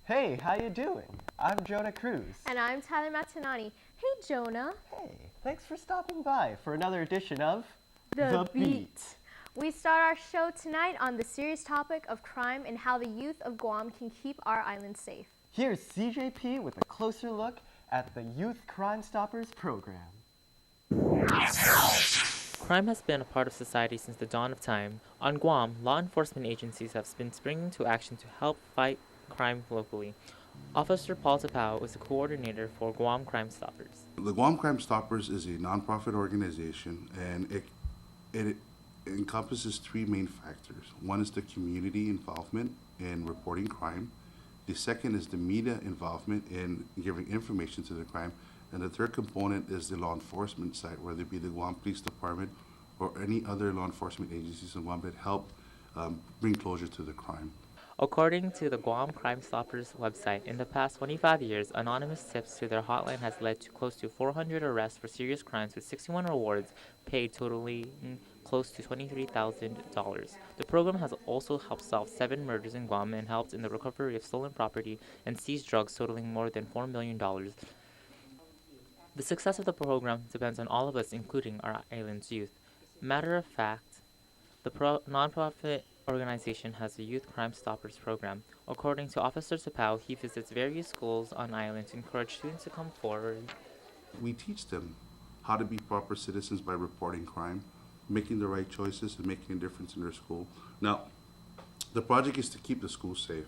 Hey, how you doing? I'm Jonah Cruz. And I'm Tyler Matanani. Hey, Jonah. Hey, thanks for stopping by for another edition of The Beat. We start our show tonight on the serious topic of crime and how the youth of Guam can keep our island safe. Here's CJP with a closer look at the Youth Crime Stoppers program. Crime has been a part of society since the dawn of time. On Guam, law enforcement agencies have been springing to action to help fight crime locally. Officer Paul Tapao is the coordinator for Guam Crime Stoppers. The Guam Crime Stoppers is a nonprofit organization, and it encompasses three main factors. One is the community involvement in reporting crime. The second is the media involvement in giving information to the crime. And the third component is the law enforcement side, whether it be the Guam Police Department or any other law enforcement agencies in Guam that help bring closure to the crime. According to the Guam Crime Stoppers website, in the past 25 years, anonymous tips to their hotline has led to close to 400 arrests for serious crimes with 61 rewards paid totaling close to $23,000. The program has also helped solve 7 murders in Guam and helped in the recovery of stolen property and seized drugs totaling more than $4 million. The success of the program depends on all of us, including our island's youth. Matter of fact, the nonprofit organization has a Youth Crime Stoppers program. According to Officer Tapao, he visits various schools on island to encourage students to come forward. We teach them how to be proper citizens by reporting crime, making the right choices, and making a difference in their school. Now, the project is to keep the school safe.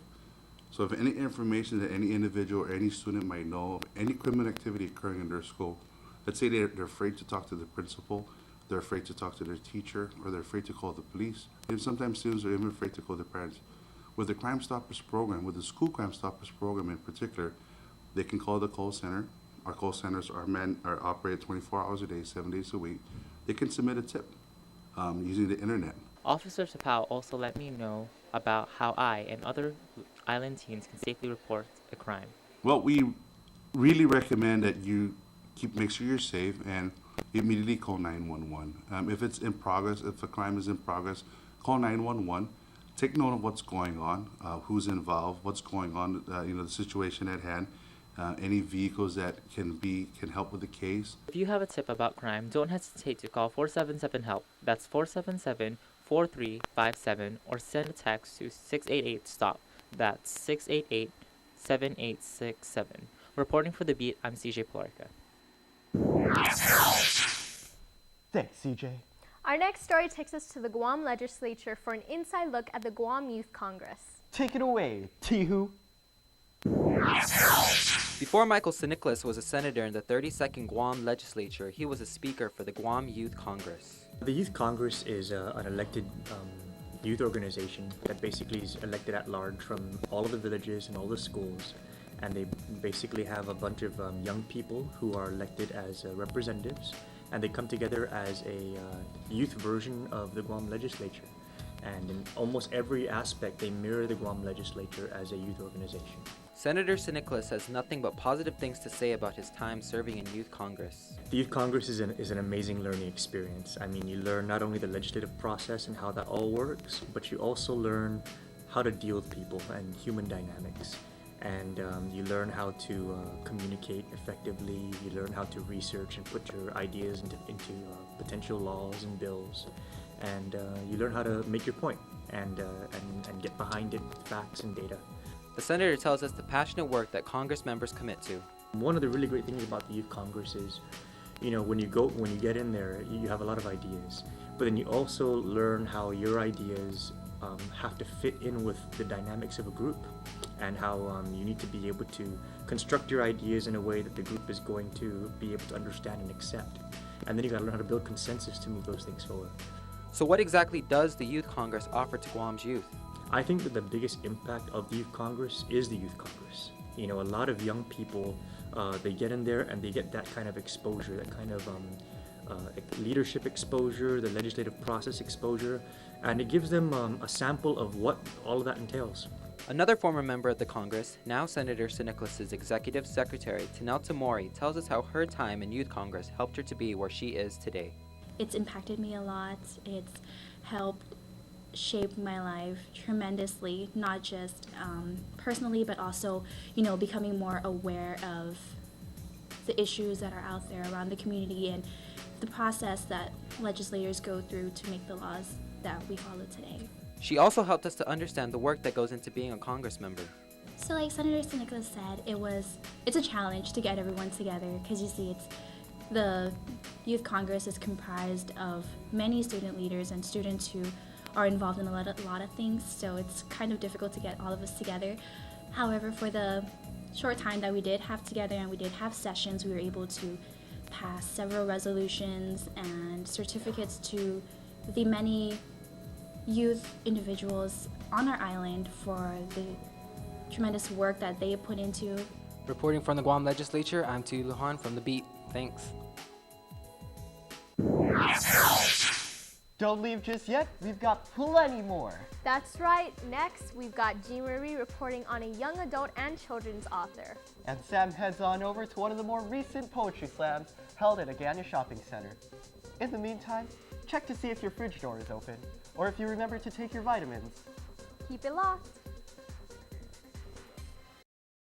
So if any information that any individual or any student might know of any criminal activity occurring in their school, let's say they're afraid to talk to the principal, they're afraid to talk to their teacher, or they're afraid to call the police. And sometimes students are even afraid to call their parents. With the Crime Stoppers program, with the School Crime Stoppers program in particular, they can call the call center. Our call centers are operated 24 hours a day, 7 days a week. They can submit a tip using the internet. Officer Tapao also let me know about how I and other island teens can safely report a crime. Well, we really recommend that you make sure you're safe and immediately call 911. If it's in progress, if a crime is in progress, call 911. Take note of what's going on, who's involved, what's going on, the situation at hand, any vehicles that can help with the case. If you have a tip about crime, don't hesitate to call 477-HELP. That's 477-4357, or send a text to 688-STOP. That's 688-7867. Reporting for The Beat, I'm CJ Polarica. Thanks, CJ. Our next story takes us to the Guam legislature for an inside look at the Guam Youth Congress. Take it away, Tihu. Before Michael Siniclis was a senator in the 32nd Guam legislature, he was a speaker for the Guam Youth Congress. The Youth Congress is an elected youth organization that basically is elected at large from all of the villages and all the schools. And they basically have a bunch of young people who are elected as representatives, and they come together as a youth version of the Guam legislature. And in almost every aspect, they mirror the Guam legislature as a youth organization. Senator Siniclis has nothing but positive things to say about his time serving in Youth Congress. The Youth Congress is an amazing learning experience. I mean, you learn not only the legislative process and how that all works, but you also learn how to deal with people and human dynamics. And you learn how to communicate effectively. You learn how to research and put your ideas into potential laws and bills. And you learn how to make your point and get behind it with facts and data. The senator tells us the passionate work that Congress members commit to. One of the really great things about the Youth Congress is, when you get in there, you have a lot of ideas. But then you also learn how your ideas have to fit in with the dynamics of a group, and how you need to be able to construct your ideas in a way that the group is going to be able to understand and accept. And then you got to learn how to build consensus to move those things forward. So what exactly does the Youth Congress offer to Guam's youth? I think that the biggest impact of the Youth Congress is the Youth Congress. A lot of young people, they get in there and they get that kind of exposure, that kind of leadership exposure, the legislative process exposure, and it gives them a sample of what all of that entails. Another former member of the Congress, now Senator Siniclis' Executive Secretary, Tanel Tamori, tells us how her time in Youth Congress helped her to be where she is today. It's impacted me a lot. It's helped shaped my life tremendously, not just personally, but also, you know, becoming more aware of the issues that are out there around the community and the process that legislators go through to make the laws that we follow today. She also helped us to understand the work that goes into being a Congress member. So like Senator St. Nicholas said, it's a challenge to get everyone together because you see the Youth Congress is comprised of many student leaders and students who are involved in a lot of things, so it's kind of difficult to get all of us together. However, for the short time that we did have together and we did have sessions, we were able to pass several resolutions and certificates to the many youth individuals on our island for the tremendous work that they put into. Reporting from the Guam Legislature, I'm Tu Luhan from The Beat. Thanks. Don't leave just yet, we've got plenty more. That's right. Next, we've got Jean Marie reporting on a young adult and children's author. And Sam heads on over to one of the more recent poetry slams held at Agana Shopping Center. In the meantime, check to see if your fridge door is open, or if you remember to take your vitamins. Keep it locked.